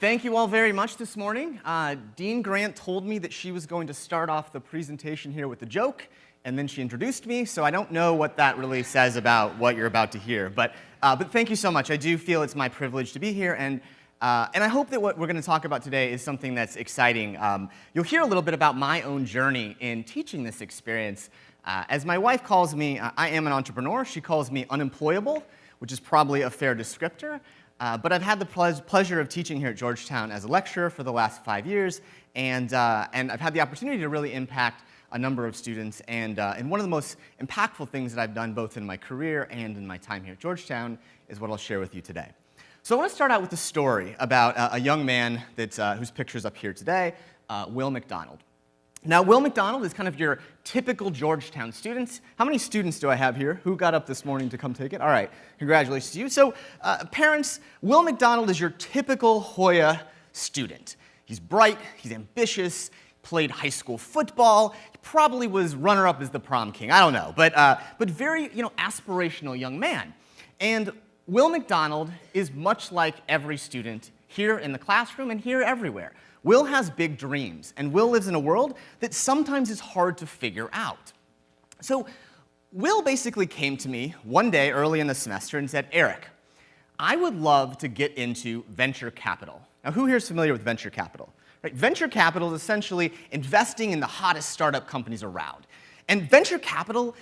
Thank you all very much this morning. Dean Grant told me that she was going to start off the presentation here with a joke, and then she introduced me, so I don't know what that really says about what you're about to hear. But thank you so much. I do feel it's my privilege to be here, and I hope that what we're going to talk about today is something that's exciting. You'll hear a little bit about my own journey in teaching this experience. As my wife calls me, I am an entrepreneur. She calls me unemployable, which is probably a fair descriptor. But I've had the pleasure of teaching here at Georgetown as a lecturer for the last 5 years, and I've had the opportunity to really impact a number of students. And one of the most impactful things that I've done both in my career and in my time here at Georgetown is what I'll share with you today. So I want to start out with a story about a young man whose picture's up here today, Will McDonald. Now, Will McDonald is kind of your typical Georgetown student. How many students do I have here? Who got up this morning to come take it? All right, congratulations to you. So, parents, Will McDonald is your typical Hoya student. He's bright, he's ambitious, played high school football, he probably was runner-up as the prom king, I don't know, but very, aspirational young man. And Will McDonald is much like every student here in the classroom and here everywhere. Will has big dreams, and Will lives in a world that sometimes is hard to figure out. So Will basically came to me one day early in the semester and said, Eric, I would love to get into venture capital. Now, who here is familiar with venture capital? Right? Venture capital is essentially investing in the hottest startup companies around. And venture capital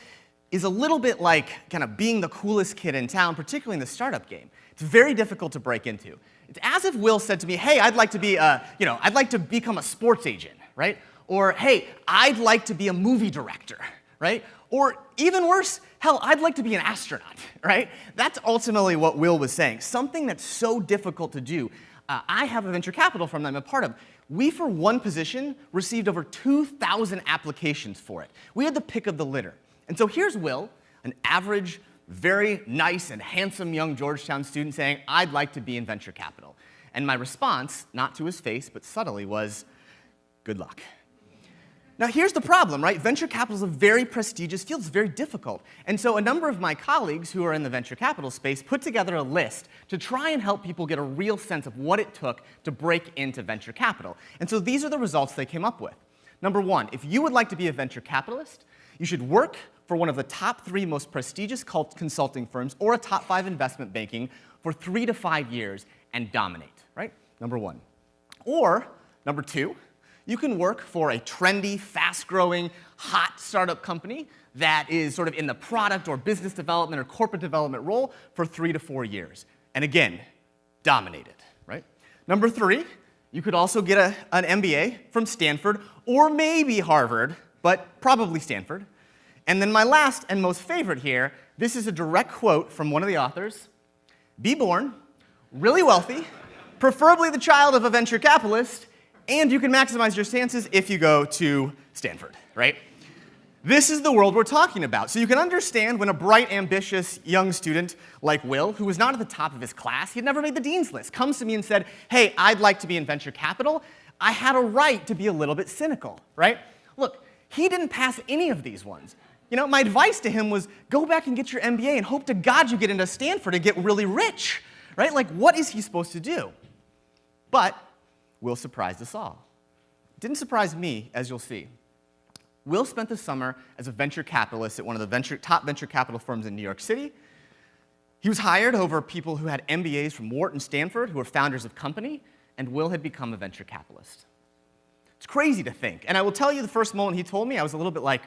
is a little bit like kind of being the coolest kid in town, particularly in the startup game. It's very difficult to break into. It's as if Will said to me, hey, I'd like to be I'd like to become a sports agent, right? Or, hey, I'd like to be a movie director, right? Or even worse, hell, I'd like to be an astronaut, right? That's ultimately what Will was saying. Something that's so difficult to do. I have a venture capital firm that I'm a part of. We, for one position, received over 2,000 applications for it. We had the pick of the litter. And so here's Will, an average, very nice and handsome young Georgetown student saying, I'd like to be in venture capital. And my response, not to his face, but subtly, was, good luck. Now here's the problem, right? Venture capital is a very prestigious field. It's very difficult. And so a number of my colleagues who are in the venture capital space put together a list to try and help people get a real sense of what it took to break into venture capital. And so these are the results they came up with. Number one, if you would like to be a venture capitalist, you should work for one of the top 3 most prestigious consulting firms or a top 5 investment banking for 3 to 5 years and dominate, right? Number one. Or, number 2, you can work for a trendy, fast-growing, hot startup company that is sort of in the product or business development or corporate development role for 3 to 4 years. And again, dominate it, right? Number 3, you could also get an MBA from Stanford or maybe Harvard, but probably Stanford. And then my last and most favorite here, this is a direct quote from one of the authors. Be born, really wealthy, preferably the child of a venture capitalist, and you can maximize your chances if you go to Stanford, right? This is the world we're talking about. So you can understand when a bright, ambitious young student like Will, who was not at the top of his class, he had never made the dean's list, comes to me and said, hey, I'd like to be in venture capital. I had a right to be a little bit cynical, right? Look, he didn't pass any of these ones. My advice to him was go back and get your MBA and hope to God you get into Stanford and get really rich, right? Like, what is he supposed to do? But Will surprised us all. It didn't surprise me, as you'll see. Will spent the summer as a venture capitalist at one of the top venture capital firms in New York City. He was hired over people who had MBAs from Wharton and Stanford, who were founders of company, and Will had become a venture capitalist. It's crazy to think. And I will tell you, the first moment he told me, I was a little bit like,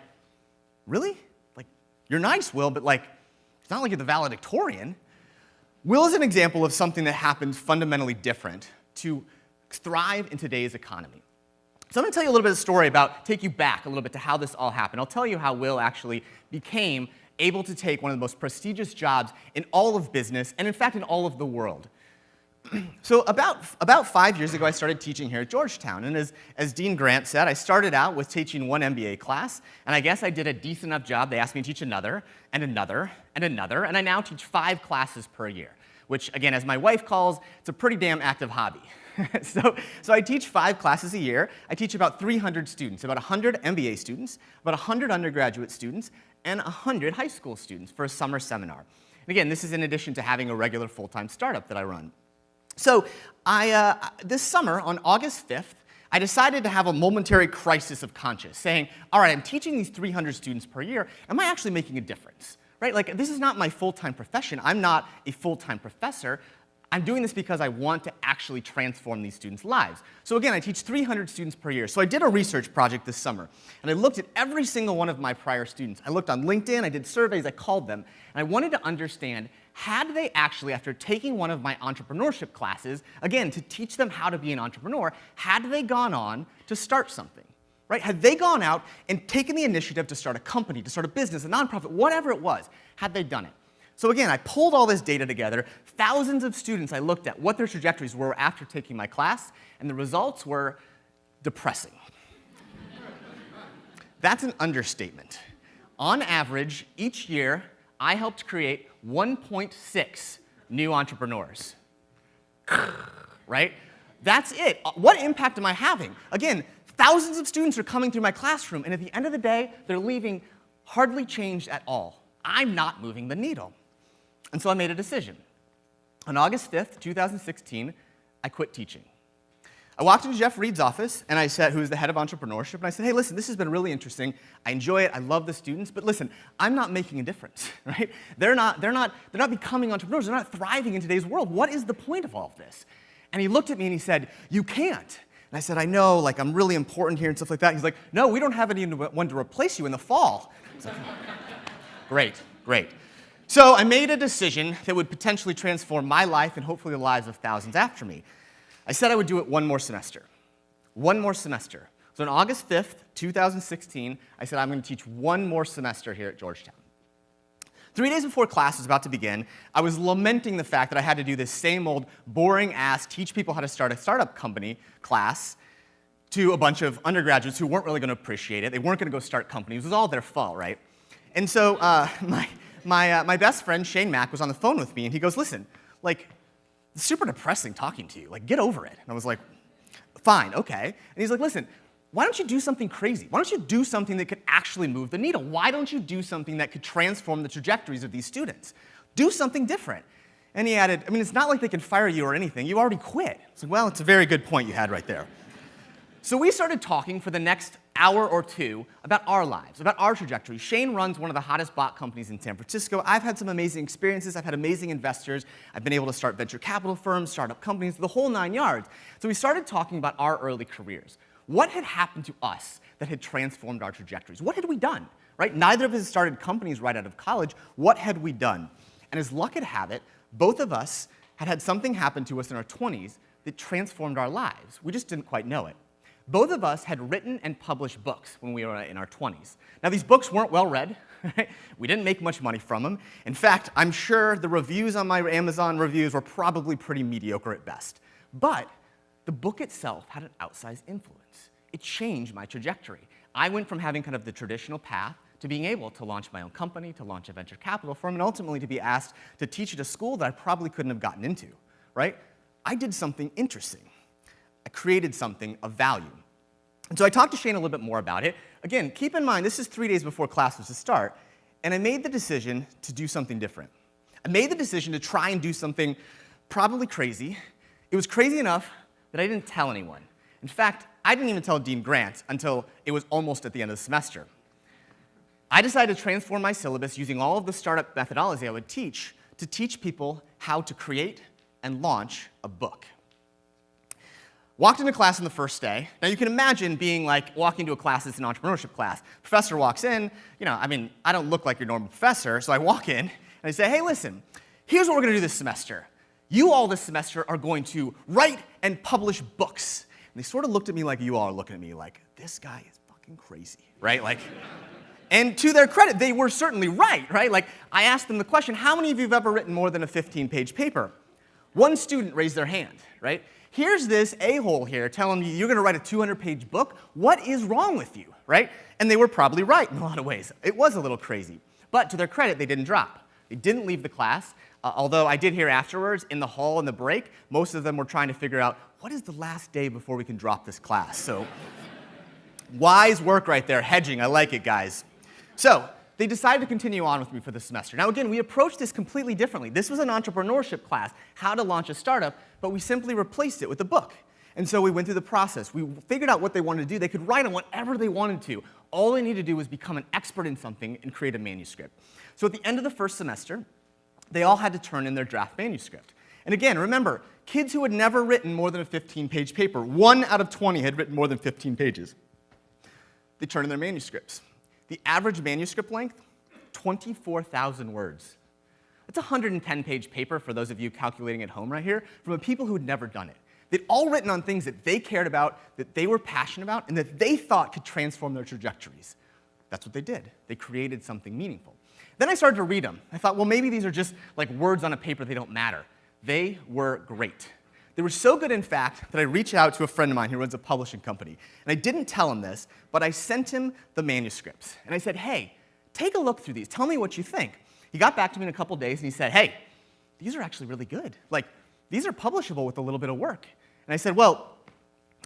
really? Like, you're nice, Will, but it's not like you're the valedictorian. Will is an example of something that happens fundamentally different to thrive in today's economy. So I'm going to tell you a little bit of a story take you back a little bit to how this all happened. I'll tell you how Will actually became able to take one of the most prestigious jobs in all of business, and in fact in all of the world. So about 5 years ago, I started teaching here at Georgetown, and as Dean Grant said, I started out with teaching one MBA class, and I guess I did a decent enough job. They asked me to teach another, and another, and another, and I now teach 5 classes per year, which, again, as my wife calls, it's a pretty damn active hobby. So I teach 5 classes a year. I teach about 300 students, about 100 MBA students, about 100 undergraduate students, and 100 high school students for a summer seminar. And again, this is in addition to having a regular full-time startup that I run. So this summer, on August 5th, I decided to have a momentary crisis of conscience, saying, all right, I'm teaching these 300 students per year. Am I actually making a difference? Right? Like, this is not my full-time profession. I'm not a full-time professor. I'm doing this because I want to actually transform these students' lives. So again, I teach 300 students per year. So I did a research project this summer, and I looked at every single one of my prior students. I looked on LinkedIn, I did surveys, I called them, and I wanted to understand, had they actually, after taking one of my entrepreneurship classes, again, to teach them how to be an entrepreneur, had they gone on to start something? Right? Had they gone out and taken the initiative to start a company, to start a business, a nonprofit, whatever it was, had they done it? So again, I pulled all this data together, thousands of students I looked at, what their trajectories were after taking my class, and the results were depressing. That's an understatement. On average, each year, I helped create 1.6 new entrepreneurs. Right? That's it. What impact am I having? Again, thousands of students are coming through my classroom, and at the end of the day, they're leaving hardly changed at all. I'm not moving the needle. And so I made a decision. On August 5th, 2016, I quit teaching. I walked into Jeff Reed's office, and I said, who's the head of entrepreneurship, and I said, hey, listen, this has been really interesting. I enjoy it. I love the students, but listen, I'm not making a difference, right? They're not becoming entrepreneurs. They're not thriving in today's world. What is the point of all of this? And he looked at me and he said, you can't. And I said, I know, like, I'm really important here and stuff like that. He's like, no, we don't have anyone to replace you in the fall. I was like, great, great. So I made a decision that would potentially transform my life and hopefully the lives of thousands after me. I said I would do it one more semester. One more semester. So on August 5th, 2016, I said I'm going to teach one more semester here at Georgetown. 3 days before class was about to begin, I was lamenting the fact that I had to do this same old boring-ass teach people how to start a startup company class to a bunch of undergraduates who weren't really going to appreciate it. They weren't going to go start companies. It was all their fault, right? And so my best friend, Shane Mack, was on the phone with me, and he goes, listen, like, it's super depressing talking to you. Like, get over it. And I was like, fine, okay. And he's like, listen, why don't you do something crazy? Why don't you do something that could actually move the needle? Why don't you do something that could transform the trajectories of these students? Do something different. And he added, I mean, it's not like they can fire you or anything. You already quit. I said, well, it's a very good point you had right there. So we started talking for the next hour or two about our lives, about our trajectory. Shane runs one of the hottest bot companies in San Francisco. I've had some amazing experiences. I've had amazing investors. I've been able to start venture capital firms, startup companies, the whole 9 yards. So we started talking about our early careers. What had happened to us that had transformed our trajectories? What had we done? Right? Neither of us started companies right out of college. What had we done? And as luck would have it, both of us had had something happen to us in our 20s that transformed our lives. We just didn't quite know it. Both of us had written and published books when we were in our 20s. Now, these books weren't well read. We didn't make much money from them. In fact, I'm sure the reviews on my Amazon reviews were probably pretty mediocre at best. But the book itself had an outsized influence. It changed my trajectory. I went from having kind of the traditional path to being able to launch my own company, to launch a venture capital firm, and ultimately to be asked to teach at a school that I probably couldn't have gotten into, right? I did something interesting. I created something of value. And so I talked to Shane a little bit more about it. Again, keep in mind, this is 3 days before class was to start, and I made the decision to do something different. I made the decision to try and do something probably crazy. It was crazy enough that I didn't tell anyone. In fact, I didn't even tell Dean Grant until it was almost at the end of the semester. I decided to transform my syllabus using all of the startup methodology I would teach to teach people how to create and launch a book. Walked into class on the first day. Now you can imagine being like walking to a class that's an entrepreneurship class. Professor walks in, I don't look like your normal professor, so I walk in and I say, hey, listen, here's what we're gonna do this semester. You all this semester are going to write and publish books. And they sort of looked at me like you all are looking at me like, this guy is fucking crazy, right? Like, and to their credit, they were certainly right? Like, I asked them the question, how many of you have ever written more than a 15-page paper? One student raised their hand, right? Here's this a-hole here telling you you're going to write a 200-page book. What is wrong with you, right? And they were probably right in a lot of ways. It was a little crazy. But to their credit, they didn't drop. They didn't leave the class, although I did hear afterwards in the hall in the break, most of them were trying to figure out, what is the last day before we can drop this class? So wise work right there, hedging. I like it, guys. So they decided to continue on with me for the semester. Now again, we approached this completely differently. This was an entrepreneurship class, how to launch a startup, but we simply replaced it with a book. And so we went through the process. We figured out what they wanted to do. They could write on whatever they wanted to. All they needed to do was become an expert in something and create a manuscript. So at the end of the first semester, they all had to turn in their draft manuscript. And again, remember, kids who had never written more than a 15-page paper, 1 out of 20 had written more than 15 pages. They turned in their manuscripts. The average manuscript length, 24,000 words. That's a 110-page paper, for those of you calculating at home right here, from people who had never done it. They'd all written on things that they cared about, that they were passionate about, and that they thought could transform their trajectories. That's what they did. They created something meaningful. Then I started to read them. I thought, well, maybe these are just like words on a paper, they don't matter. They were great. They were so good, in fact, that I reached out to a friend of mine who runs a publishing company. And I didn't tell him this, but I sent him the manuscripts. And I said, hey, take a look through these. Tell me what you think. He got back to me in a couple days, and he said, hey, these are actually really good. Like, these are publishable with a little bit of work. And I said, well,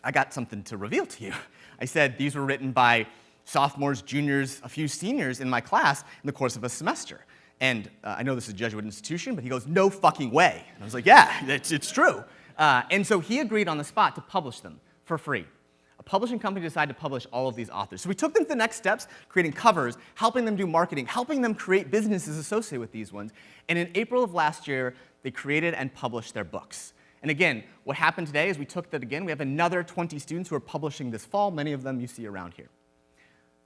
I got something to reveal to you. I said, these were written by sophomores, juniors, a few seniors in my class in the course of a semester. And I know this is a Jesuit institution, but he goes, no fucking way. And I was like, yeah, it's true. And so he agreed on the spot to publish them for free. A publishing company decided to publish all of these authors. So we took them to the next steps, creating covers, helping them do marketing, helping them create businesses associated with these ones. And in April of last year, they created and published their books. And again, what happened today is we took that again. We have another 20 students who are publishing this fall, many of them you see around here.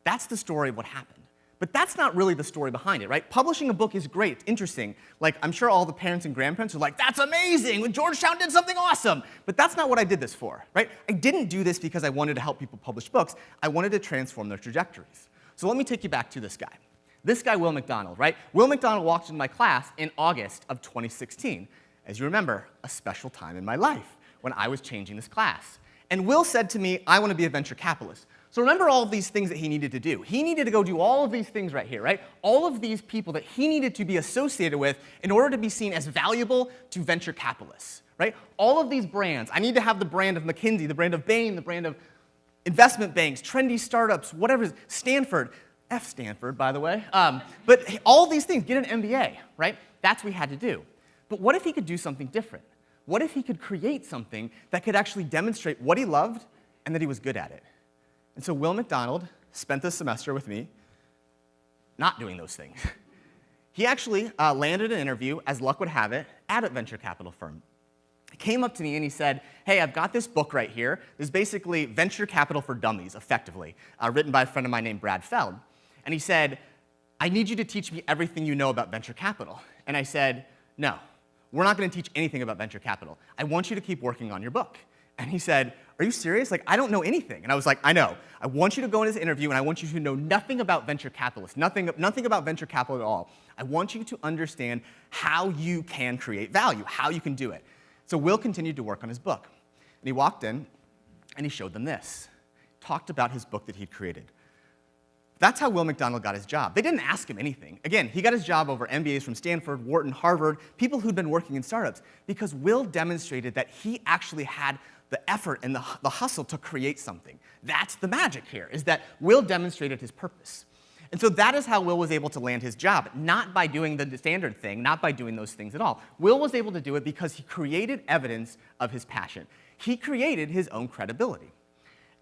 That's the story of what happened. But that's not really the story behind it, right? Publishing a book is great, it's interesting. Like, I'm sure all the parents and grandparents are like, that's amazing, Georgetown did something awesome. But that's not what I did this for, right? I didn't do this because I wanted to help people publish books. I wanted to transform their trajectories. So let me take you back to this guy. This guy, Will McDonald, right? Will McDonald walked into my class in August of 2016. As you remember, a special time in my life when I was changing this class. And Will said to me, I want to be a venture capitalist. So remember all of these things that he needed to do. He needed to go do all of these things right here, right? All of these people that he needed to be associated with in order to be seen as valuable to venture capitalists, right? All of these brands. I need to have the brand of McKinsey, the brand of Bain, the brand of investment banks, trendy startups, whatever, Stanford. F Stanford, by the way. But all of these things, get an MBA, right? That's what he had to do. But what if he could do something different? What if he could create something that could actually demonstrate what he loved and that he was good at it? And so Will McDonald spent this semester with me not doing those things. He actually landed an interview, as luck would have it, at a venture capital firm. He came up to me and he said, hey, I've got this book right here. This is basically Venture Capital for Dummies, effectively, written by a friend of mine named Brad Feld. And he said, I need you to teach me everything you know about venture capital. And I said, no. We're not going to teach anything about venture capital. I want you to keep working on your book. And he said, are you serious? Like, I don't know anything. And I was like, I know. I want you to go in this interview, and I want you to know nothing about venture capitalists, nothing about venture capital at all. I want you to understand how you can create value, how you can do it. So Will continued to work on his book. And he walked in, and he showed them this. Talked about his book that he'd created. That's how Will McDonald got his job. They didn't ask him anything. Again, he got his job over MBAs from Stanford, Wharton, Harvard, people who'd been working in startups, because Will demonstrated that he actually had the effort and the hustle to create something. That's the magic here, is that Will demonstrated his purpose. And so that is how Will was able to land his job, not by doing the standard thing, not by doing those things at all. Will was able to do it because he created evidence of his passion. He created his own credibility.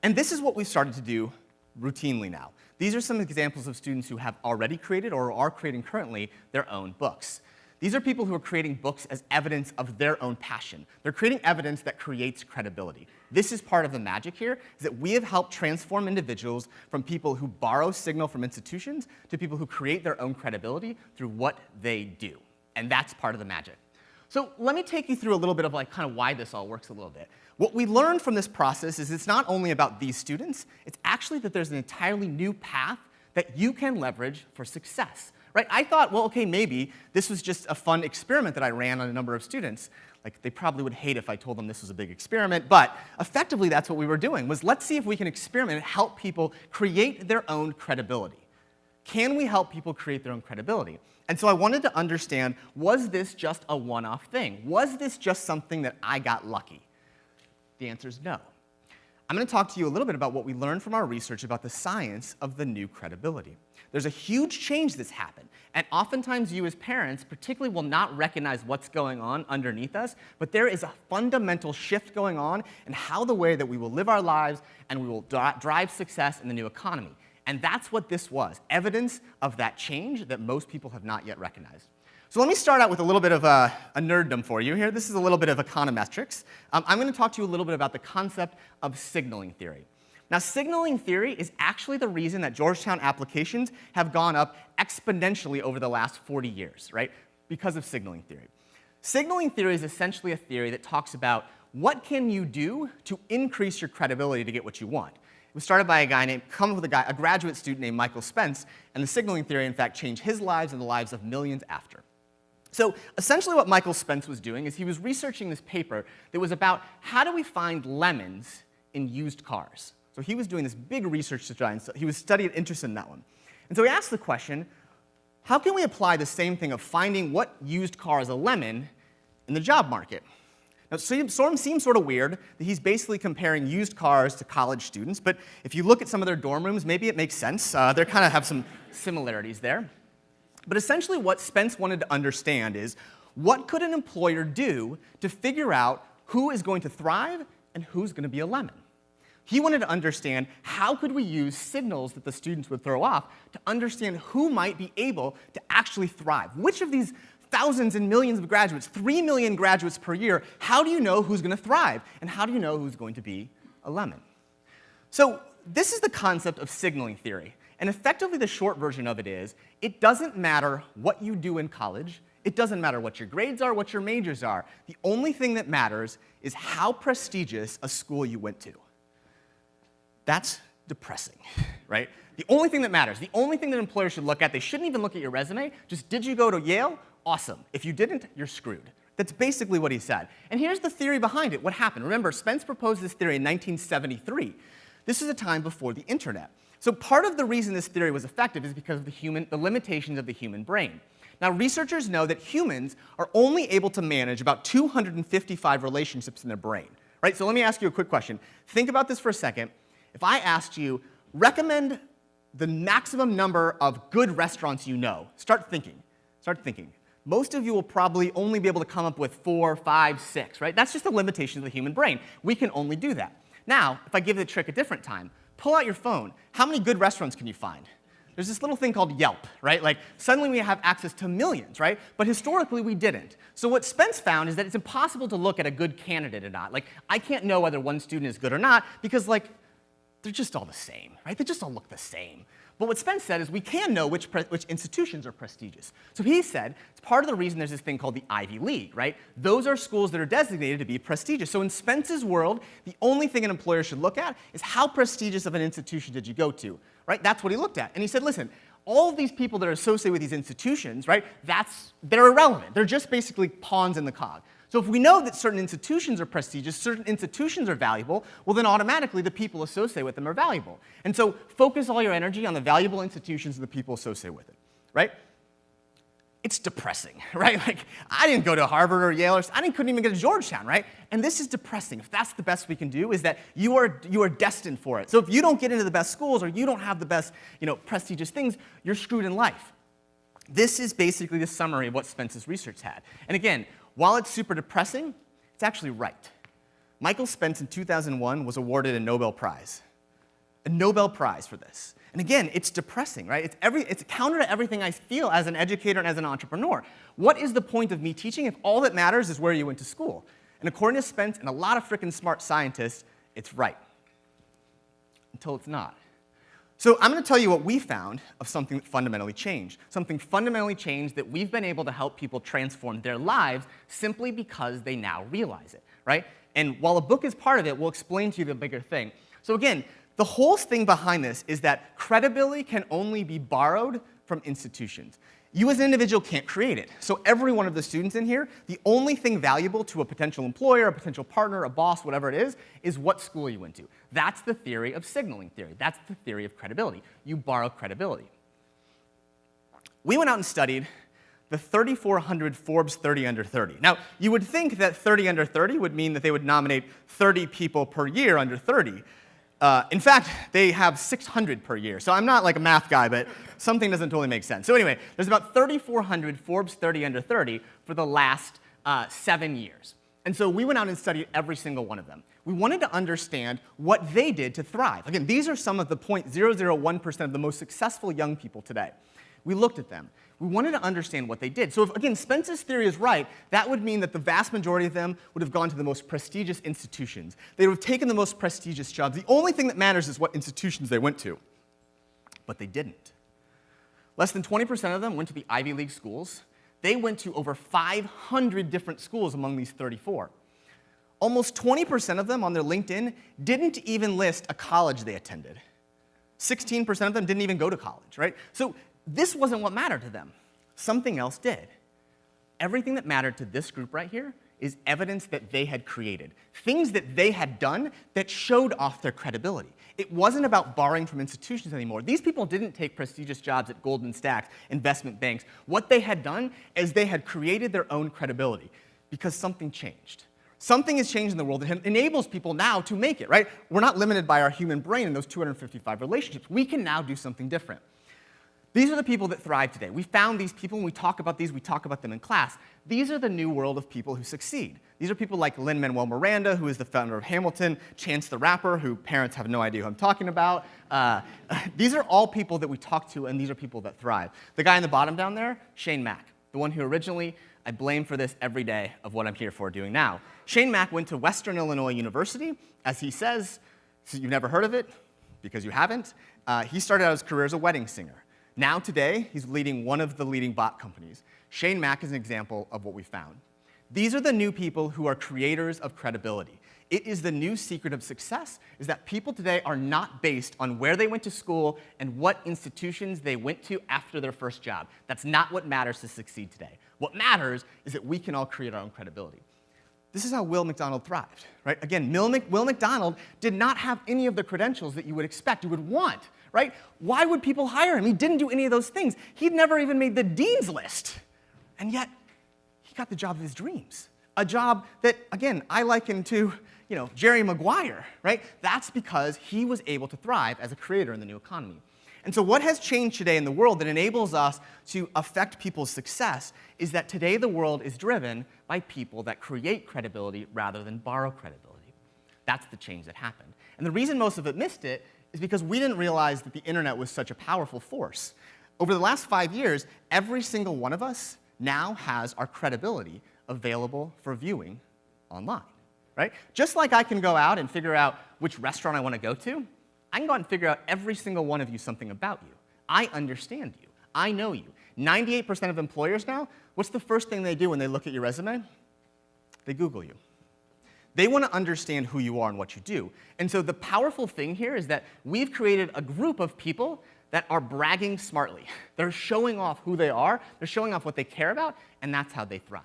And this is what we've started to do routinely now. These are some examples of students who have already created or are creating currently their own books. These are people who are creating books as evidence of their own passion. They're creating evidence that creates credibility. This is part of the magic here, is that we have helped transform individuals from people who borrow signal from institutions to people who create their own credibility through what they do. And that's part of the magic. So let me take you through a little bit of like kind of why this all works a little bit. What we learned from this process is it's not only about these students, it's actually that there's an entirely new path that you can leverage for success. Right? I thought, well, okay, maybe this was just a fun experiment that I ran on a number of students. Like, they probably would hate if I told them this was a big experiment, but effectively that's what we were doing, was let's see if we can experiment and help people create their own credibility. Can we help people create their own credibility? And so I wanted to understand, was this just a one-off thing? Was this just something that I got lucky? The answer is no. I'm going to talk to you a little bit about what we learned from our research about the science of the new credibility. There's a huge change that's happened, and oftentimes you as parents particularly will not recognize what's going on underneath us, but there is a fundamental shift going on in how the way that we will live our lives and we will drive success in the new economy. And that's what this was, evidence of that change that most people have not yet recognized. So let me start out with a little bit of a nerddom for you here. This is a little bit of econometrics. I'm going to talk to you a little bit about the concept of signaling theory. Now, signaling theory is actually the reason that Georgetown applications have gone up exponentially over the last 40 years, right? Because of signaling theory. Signaling theory is essentially a theory that talks about what can you do to increase your credibility to get what you want. It was started by a graduate student named Michael Spence, and the signaling theory, in fact, changed his lives and the lives of millions after. So essentially what Michael Spence was doing is he was researching this paper that was about how do we find lemons in used cars. So he was doing this big research to try and he was studying interested in that one. And so he asked the question, how can we apply the same thing of finding what used car is a lemon in the job market? Now, it seems sort of weird that he's basically comparing used cars to college students, but if you look at some of their dorm rooms, maybe it makes sense. They kind of have some similarities there. But essentially what Spence wanted to understand is, what could an employer do to figure out who is going to thrive and who's going to be a lemon? He wanted to understand how could we use signals that the students would throw off to understand who might be able to actually thrive. Which of these thousands and millions of graduates, 3 million graduates per year, how do you know who's going to thrive? And how do you know who's going to be a lemon? So this is the concept of signaling theory. And effectively the short version of it is, it doesn't matter what you do in college. It doesn't matter what your grades are, what your majors are. The only thing that matters is how prestigious a school you went to. That's depressing, right? The only thing that matters, the only thing that employers should look at, they shouldn't even look at your resume, just did you go to Yale? Awesome. If you didn't, you're screwed. That's basically what he said. And here's the theory behind it, what happened. Remember, Spence proposed this theory in 1973. This is a time before the internet. So part of the reason this theory was effective is because of the limitations of the human brain. Now, researchers know that humans are only able to manage about 255 relationships in their brain, right? So let me ask you a quick question. Think about this for a second. If I asked you, recommend the maximum number of good restaurants you know, start thinking. Start thinking. Most of you will probably only be able to come up with 4, 5, 6, right? That's just the limitation of the human brain. We can only do that. Now, if I give the trick a different time, pull out your phone. How many good restaurants can you find? There's this little thing called Yelp, right? Like, suddenly we have access to millions, right? But historically, we didn't. So what Spence found is that it's impossible to look at a good candidate or not. Like, I can't know whether one student is good or not because, like, they're just all the same, right? They just all look the same. But what Spence said is we can know which institutions are prestigious. So he said it's part of the reason there's this thing called the Ivy League, right? Those are schools that are designated to be prestigious. So in Spence's world, the only thing an employer should look at is how prestigious of an institution did you go to, right? That's what he looked at. And he said, listen, all of these people that are associated with these institutions, right, they're irrelevant. They're just basically pawns in the cog. So if we know that certain institutions are prestigious, certain institutions are valuable, well then automatically the people associated with them are valuable. And so focus all your energy on the valuable institutions and the people associated with it, right? It's depressing, right? Like, I didn't go to Harvard or Yale, or couldn't even get to Georgetown, right? And this is depressing. If that's the best we can do, is that you are destined for it. So if you don't get into the best schools or you don't have the best, prestigious things, you're screwed in life. This is basically the summary of what Spence's research had. And again, while it's super depressing, it's actually right. Michael Spence in 2001 was awarded a Nobel Prize. A Nobel Prize for this. And again, it's depressing, right? It's counter to everything I feel as an educator and as an entrepreneur. What is the point of me teaching if all that matters is where you went to school? And according to Spence and a lot of frickin' smart scientists, it's right. Until it's not. So I'm going to tell you what we found of something that fundamentally changed. Something fundamentally changed that we've been able to help people transform their lives simply because they now realize it, right? And while a book is part of it, we'll explain to you the bigger thing. So again, the whole thing behind this is that credibility can only be borrowed from institutions. You as an individual can't create it. So every one of the students in here, the only thing valuable to a potential employer, a potential partner, a boss, whatever it is what school you went to. That's the theory of signaling theory. That's the theory of credibility. You borrow credibility. We went out and studied the 3,400 Forbes 30 under 30. Now, you would think that 30 under 30 would mean that they would nominate 30 people per year under 30. In fact, they have 600 per year. So I'm not like a math guy, but something doesn't totally make sense. So anyway, there's about 3,400 Forbes 30 under 30 for the last 7 years. And so we went out and studied every single one of them. We wanted to understand what they did to thrive. Again, these are some of the 0.001% of the most successful young people today. We looked at them. We wanted to understand what they did. So if, again, Spence's theory is right, that would mean that the vast majority of them would have gone to the most prestigious institutions. They would have taken the most prestigious jobs. The only thing that matters is what institutions they went to. But they didn't. Less than 20% of them went to the Ivy League schools. They went to over 500 different schools among these 34. Almost 20% of them on their LinkedIn didn't even list a college they attended. 16% of them didn't even go to college, right? So this wasn't what mattered to them. Something else did. Everything that mattered to this group right here is evidence that they had created, things that they had done that showed off their credibility. It wasn't about borrowing from institutions anymore. These people didn't take prestigious jobs at Goldman Sachs, investment banks. What they had done is they had created their own credibility because something changed. Something has changed in the world that enables people now to make it, right? We're not limited by our human brain and those 255 relationships. We can now do something different. These are the people that thrive today. We found these people, and we talk about these, we talk about them in class. These are the new world of people who succeed. These are people like Lin-Manuel Miranda, who is the founder of Hamilton, Chance the Rapper, who parents have no idea who I'm talking about. These are all people that we talk to, and these are people that thrive. The guy in the bottom down there, Shane Mack, the one who originally I blame for this every day of what I'm here for doing now. Shane Mack went to Western Illinois University. As he says, so you've never heard of it, because you haven't. He started out his career as a wedding singer. Now today, he's leading one of the leading bot companies. Shane Mack is an example of what we found. These are the new people who are creators of credibility. It is the new secret of success, is that people today are not based on where they went to school and what institutions they went to after their first job. That's not what matters to succeed today. What matters is that we can all create our own credibility. This is how Will McDonald thrived, right? Again, Will McDonald did not have any of the credentials that you would expect, you would want, right? Why would people hire him? He didn't do any of those things. He'd never even made the dean's list. And yet, he got the job of his dreams. A job that, again, I liken to, Jerry Maguire, right? That's because he was able to thrive as a creator in the new economy. And so what has changed today in the world that enables us to affect people's success is that today the world is driven by people that create credibility rather than borrow credibility. That's the change that happened. And the reason most of it missed it is because we didn't realize that the internet was such a powerful force. Over the last 5 years, every single one of us now has our credibility available for viewing online, right? Just like I can go out and figure out which restaurant I want to go to, I can go out and figure out every single one of you something about you. I understand you. I know you. 98% of employers now, what's the first thing they do when they look at your resume? They Google you. They want to understand who you are and what you do. And so the powerful thing here is that we've created a group of people that are bragging smartly. They're showing off who they are, they're showing off what they care about, and that's how they thrive.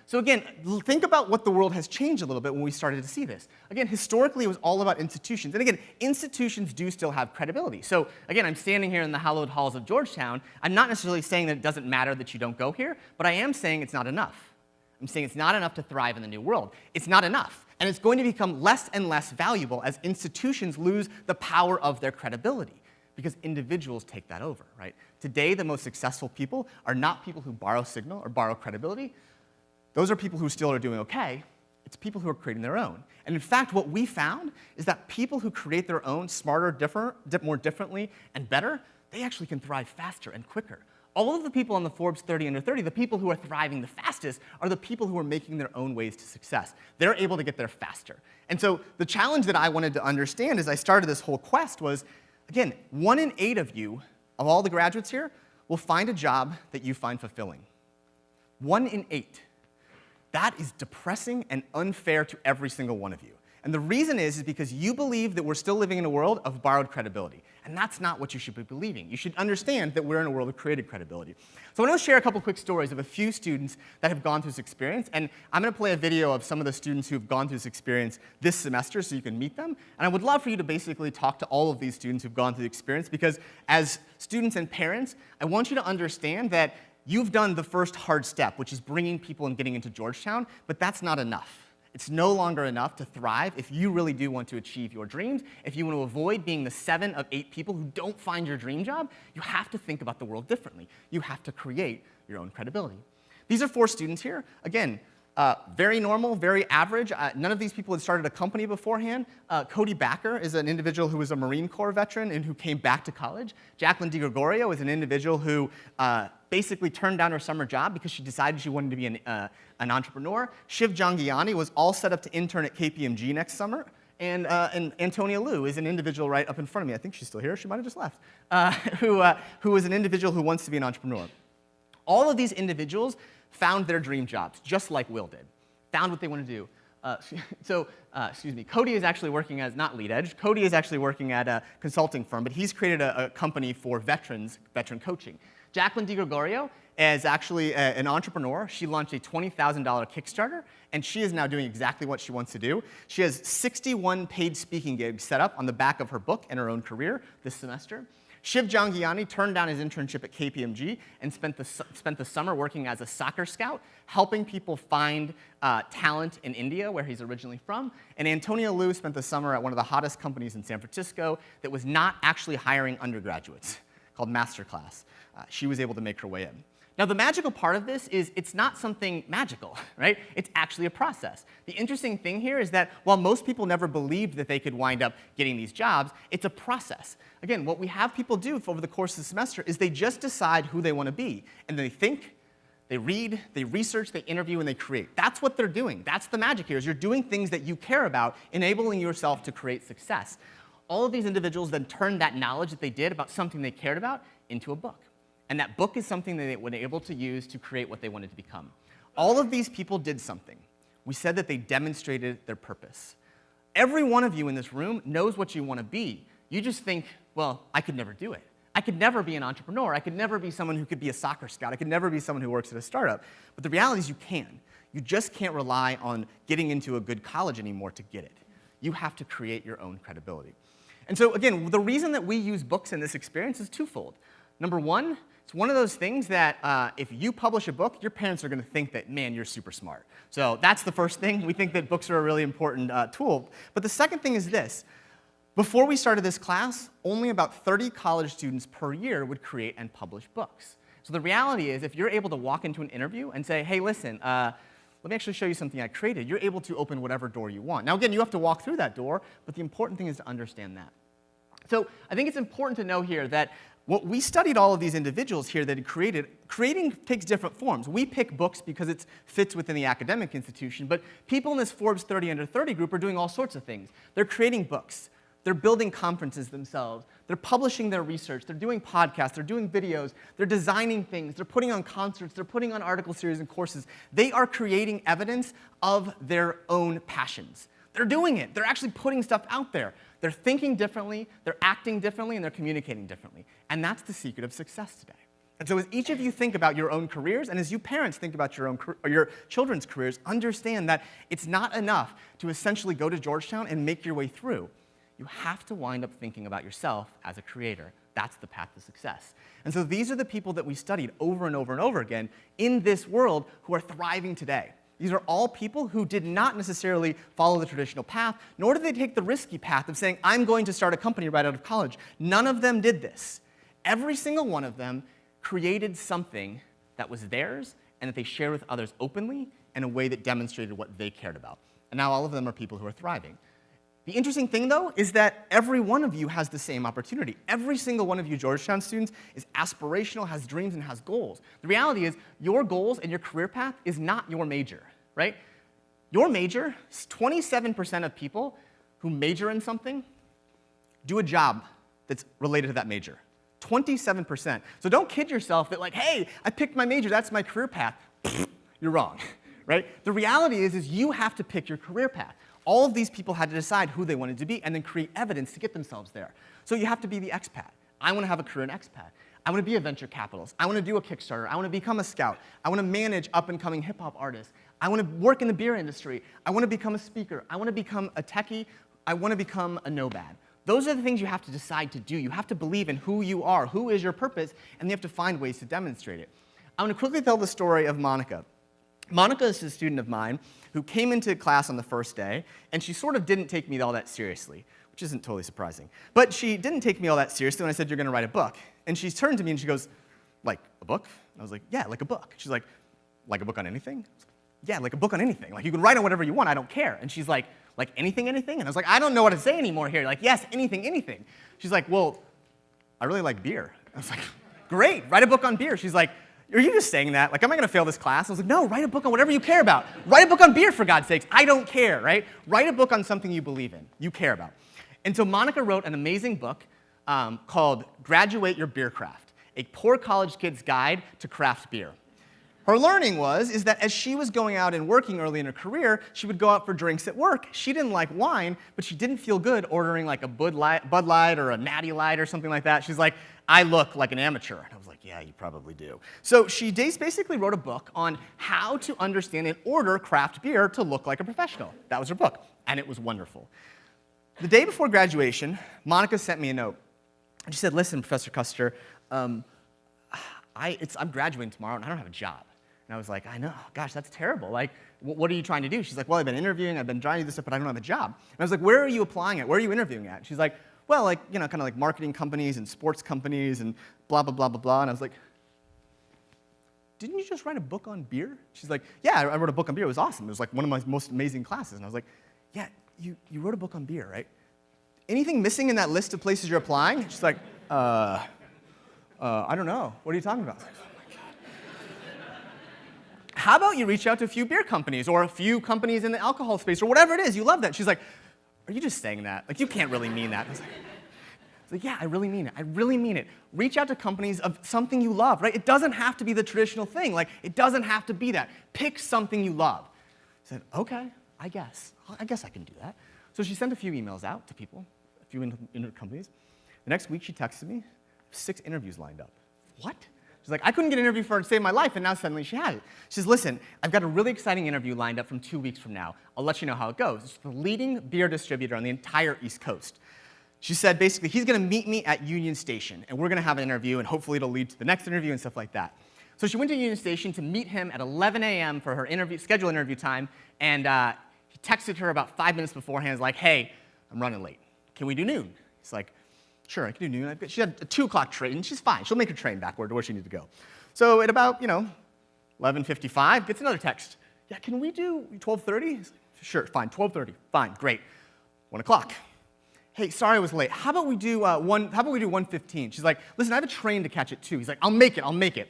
So again, think about what the world has changed a little bit when we started to see this. Again, historically, it was all about institutions. And again, institutions do still have credibility. So again, I'm standing here in the hallowed halls of Georgetown. I'm not necessarily saying that it doesn't matter that you don't go here, but I am saying it's not enough. I'm saying it's not enough to thrive in the new world. It's not enough. And it's going to become less and less valuable as institutions lose the power of their credibility, because individuals take that over, right? Today, the most successful people are not people who borrow signal or borrow credibility. Those are people who still are doing okay. It's people who are creating their own. And in fact, what we found is that people who create their own smarter, more differently, and better, they actually can thrive faster and quicker. All of the people on the Forbes 30 under 30, the people who are thriving the fastest, are the people who are making their own ways to success. They're able to get there faster. And so the challenge that I wanted to understand as I started this whole quest was, again, 1 in 8 of you, of all the graduates here, will find a job that you find fulfilling. 1 in 8. That is depressing and unfair to every single one of you. And the reason is because you believe that we're still living in a world of borrowed credibility. And that's not what you should be believing. You should understand that we're in a world of created credibility. So I want to share a couple quick stories of a few students that have gone through this experience. And I'm going to play a video of some of the students who have gone through this experience this semester so you can meet them. And I would love for you to basically talk to all of these students who've gone through the experience, because as students and parents, I want you to understand that you've done the first hard step, which is bringing people and getting into Georgetown, but that's not enough. It's no longer enough to thrive if you really do want to achieve your dreams. If you want to avoid being the 7 of 8 people who don't find your dream job, you have to think about the world differently. You have to create your own credibility. These are 4 students here. Again, very normal, very average. None of these people had started a company beforehand. Cody Backer is an individual who was a Marine Corps veteran and who came back to college. Jacqueline DiGregorio is an individual who basically turned down her summer job because she decided she wanted to be an entrepreneur. Shiv Jangiani was all set up to intern at KPMG next summer. And Antonia Liu is an individual right up in front of me. I think she's still here. She might have just left. Who is an individual who wants to be an entrepreneur. All of these individuals found their dream jobs, just like Will did. Found what they want to do. Excuse me, Cody is actually working as, not Lead Edge, Cody is actually working at a consulting firm, but he's created a company for veteran coaching. Jacqueline DiGregorio is actually an entrepreneur. She launched a $20,000 Kickstarter, and she is now doing exactly what she wants to do. She has 61 paid speaking gigs set up on the back of her book and her own career this semester. Shiv Jangiani turned down his internship at KPMG and spent the summer working as a soccer scout, helping people find talent in India, where he's originally from. And Antonia Liu spent the summer at one of the hottest companies in San Francisco that was not actually hiring undergraduates, called Masterclass. She was able to make her way in. Now, the magical part of this is it's not something magical, right? It's actually a process. The interesting thing here is that while most people never believed that they could wind up getting these jobs, it's a process. Again, what we have people do over the course of the semester is they just decide who they want to be. And they think, they read, they research, they interview, and they create. That's what they're doing. That's the magic here, is you're doing things that you care about, enabling yourself to create success. All of these individuals then turned that knowledge that they did about something they cared about into a book. And that book is something that they were able to use to create what they wanted to become. All of these people did something. We said that they demonstrated their purpose. Every one of you in this room knows what you want to be. You just think, well, I could never do it. I could never be an entrepreneur. I could never be someone who could be a soccer scout. I could never be someone who works at a startup. But the reality is you can. You just can't rely on getting into a good college anymore to get it. You have to create your own credibility. And so, again, the reason that we use books in this experience is twofold. Number one, it's one of those things that if you publish a book, your parents are going to think that, man, you're super smart. So that's the first thing. We think that books are a really important tool. But the second thing is this. Before we started this class, only about 30 college students per year would create and publish books. So the reality is, if you're able to walk into an interview and say, hey, listen, let me actually show you something I created, you're able to open whatever door you want. Now, again, you have to walk through that door, but the important thing is to understand that. So I think it's important to know here that what we studied all of these individuals here that had creating takes different forms. We pick books because it fits within the academic institution, but people in this Forbes 30 under 30 group are doing all sorts of things. They're creating books. They're building conferences themselves. They're publishing their research. They're doing podcasts. They're doing videos. They're designing things. They're putting on concerts. They're putting on article series and courses. They are creating evidence of their own passions. They're doing it. They're actually putting stuff out there. They're thinking differently, they're acting differently, and they're communicating differently. And that's the secret of success today. And so as each of you think about your own careers, and as you parents think about your children's careers, understand that it's not enough to essentially go to Georgetown and make your way through. You have to wind up thinking about yourself as a creator. That's the path to success. And so these are the people that we studied over and over and over again in this world who are thriving today. These are all people who did not necessarily follow the traditional path, nor did they take the risky path of saying, I'm going to start a company right out of college. None of them did this. Every single one of them created something that was theirs and that they shared with others openly in a way that demonstrated what they cared about. And now all of them are people who are thriving. The interesting thing, though, is that every one of you has the same opportunity. Every single one of you Georgetown students is aspirational, has dreams, and has goals. The reality is your goals and your career path is not your major, right? Your major, 27% of people who major in something do a job that's related to that major. 27%. So don't kid yourself that, like, hey, I picked my major, that's my career path. You're wrong, right? The reality is you have to pick your career path. All of these people had to decide who they wanted to be and then create evidence to get themselves there. So you have to be the expat. I want to have a career in expat. I want to be a venture capitalist. I want to do a Kickstarter. I want to become a scout. I want to manage up-and-coming hip-hop artists. I want to work in the beer industry. I want to become a speaker. I want to become a techie. I want to become a nomad. Those are the things you have to decide to do. You have to believe in who you are, who is your purpose, and you have to find ways to demonstrate it. I'm going to quickly tell the story of Monica. Monica is a student of mine who came into class on the first day, and she sort of didn't take me all that seriously, which isn't totally surprising. But she didn't take me all that seriously when I said, you're going to write a book. And she turned to me and she goes, like a book? And I was like, yeah, like a book. She's like a book on anything? I was like, yeah, like a book on anything. Like, you can write on whatever you want, I don't care. And she's like anything, anything? And I was like, I don't know what to say anymore here. Like, yes, anything, anything. She's like, well, I really like beer. I was like, great, write a book on beer. She's like, are you just saying that? Like, am I going to fail this class? I was like, no, write a book on whatever you care about. Write a book on beer, for God's sakes. I don't care, right? Write a book on something you believe in, you care about. And so Monica wrote an amazing book called Graduate Your Beer Craft, a poor college kid's guide to craft beer. Her learning is that as she was going out and working early in her career, she would go out for drinks at work. She didn't like wine, but she didn't feel good ordering like a Bud Light or a Natty Light or something like that. She's like, I look like an amateur. And I was like, yeah, you probably do. So she basically wrote a book on how to understand and order craft beer to look like a professional. That was her book, and it was wonderful. The day before graduation, Monica sent me a note. And she said, listen, Professor Koester, I'm graduating tomorrow, and I don't have a job. And I was like, I know, gosh, that's terrible. Like, what are you trying to do? She's like, well, I've been interviewing, I've been trying to do this stuff, but I don't have a job. And I was like, where are you applying at? Where are you interviewing at? She's like, well, like, you know, kind of like marketing companies and sports companies and blah, blah, blah, blah, blah. And I was like, didn't you just write a book on beer? She's like, yeah, I wrote a book on beer. It was awesome. It was like one of my most amazing classes. And I was like, yeah, you wrote a book on beer, right? Anything missing in that list of places you're applying? She's like, I don't know. What are you talking about? How about you reach out to a few beer companies or a few companies in the alcohol space or whatever it is? You love that. She's like, are you just saying that? Like, you can't really mean that. I was like, yeah, I really mean it. I really mean it. Reach out to companies of something you love, right? It doesn't have to be the traditional thing. Like, it doesn't have to be that. Pick something you love. I said, okay, I guess I can do that. So she sent a few emails out to people, a few companies. The next week, she texted me, 6 interviews lined up. What? She's like, I couldn't get an interview for her to save my life, and now suddenly she had it. She says, listen, I've got a really exciting interview lined up from 2 weeks from now. I'll let you know how it goes. It's the leading beer distributor on the entire East Coast. She said, basically, he's going to meet me at Union Station, and we're going to have an interview, and hopefully it'll lead to the next interview and stuff like that. So she went to Union Station to meet him at 11 a.m. for her scheduled interview time, and he texted her about 5 minutes beforehand, like, hey, I'm running late. Can we do noon? He's like, sure, I can do noon. She had a 2 o'clock train, and she's fine. She'll make her train backward to where she needs to go. So at about, 11:55, gets another text. Yeah, can we do 12:30? Like, sure, fine, 12:30. Fine, great. 1 o'clock. Hey, sorry I was late. How about we do 1:15? She's like, listen, I have a train to catch at 2. He's like, I'll make it.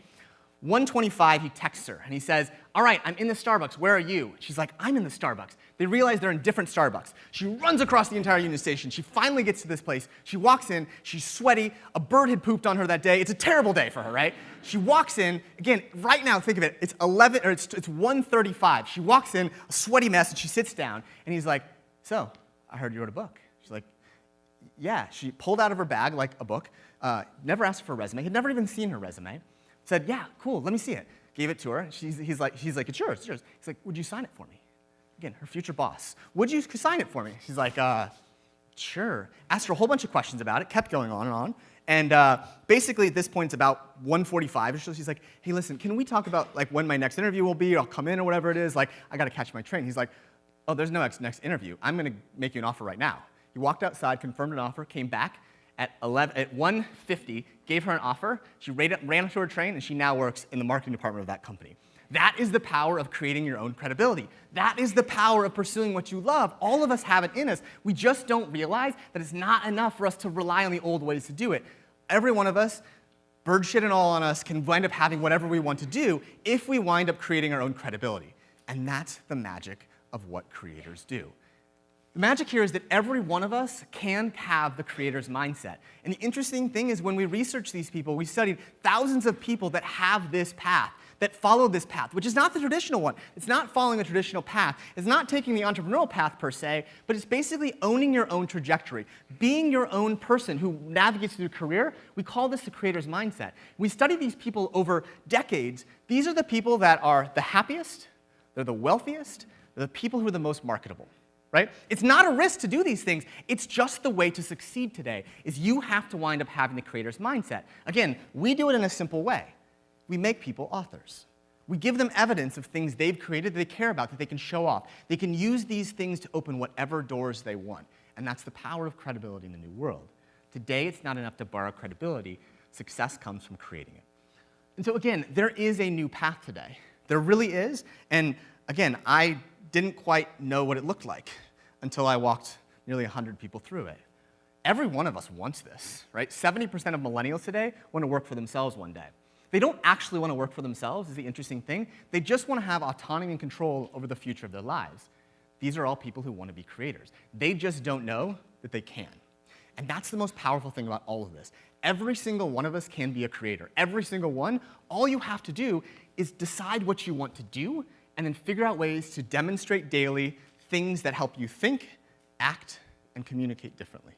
1:25, he texts her, and he says, all right, I'm in the Starbucks. Where are you? She's like, I'm in the Starbucks. They realize they're in different Starbucks. She runs across the entire Union Station. She finally gets to this place. She walks in. She's sweaty. A bird had pooped on her that day. It's a terrible day for her, right? She walks in. Again, right now, think of it. It's 1:35. She walks in, a sweaty mess, and she sits down. And he's like, so, I heard you wrote a book. She's like, yeah. She pulled out of her bag, like a book, never asked for a resume, had never even seen her resume. Said, yeah, cool, let me see it. Gave it to her. He's like, it's yours, it's yours. He's like, would you sign it for me? Again, her future boss. Would you sign it for me? She's like, sure. Asked her a whole bunch of questions about it, kept going on and on. And basically at this point, it's about 1:45 or so. She's like, hey, listen, can we talk about like when my next interview will be? I'll come in or whatever it is. Like, I got to catch my train. He's like, oh, there's no next interview. I'm going to make you an offer right now. He walked outside, confirmed an offer, came back. At 1:50, gave her an offer. She ran to her train, and she now works in the marketing department of that company. That is the power of creating your own credibility. That is the power of pursuing what you love. All of us have it in us. We just don't realize that it's not enough for us to rely on the old ways to do it. Every one of us, bird shit and all on us, can wind up having whatever we want to do if we wind up creating our own credibility. And that's the magic of what creators do. The magic here is that every one of us can have the creator's mindset. And the interesting thing is when we research these people, we studied thousands of people that have this path, that follow this path, which is not the traditional one. It's not following a traditional path. It's not taking the entrepreneurial path per se, but it's basically owning your own trajectory, being your own person who navigates through a career. We call this the creator's mindset. We study these people over decades. These are the people that are the happiest, they're the wealthiest, they're the people who are the most marketable. Right? It's not a risk to do these things. It's just the way to succeed today, is you have to wind up having the creator's mindset. Again, we do it in a simple way. we make people authors. We give them evidence of things they've created that they care about, that they can show off. They can use these things to open whatever doors they want. And that's the power of credibility in the new world. Today, it's not enough to borrow credibility. Success comes from creating it. And so again, there is a new path today. There really is. And again, I didn't quite know what it looked like until I walked nearly 100 people through it. Every one of us wants this, right? 70% of millennials today want to work for themselves one day. They don't actually want to work for themselves, is the interesting thing. They just want to have autonomy and control over the future of their lives. These are all people who want to be creators. They just don't know that they can. And that's the most powerful thing about all of this. Every single one of us can be a creator. Every single one. All you have to do is decide what you want to do and then figure out ways to demonstrate daily things that help you think, act, and communicate differently.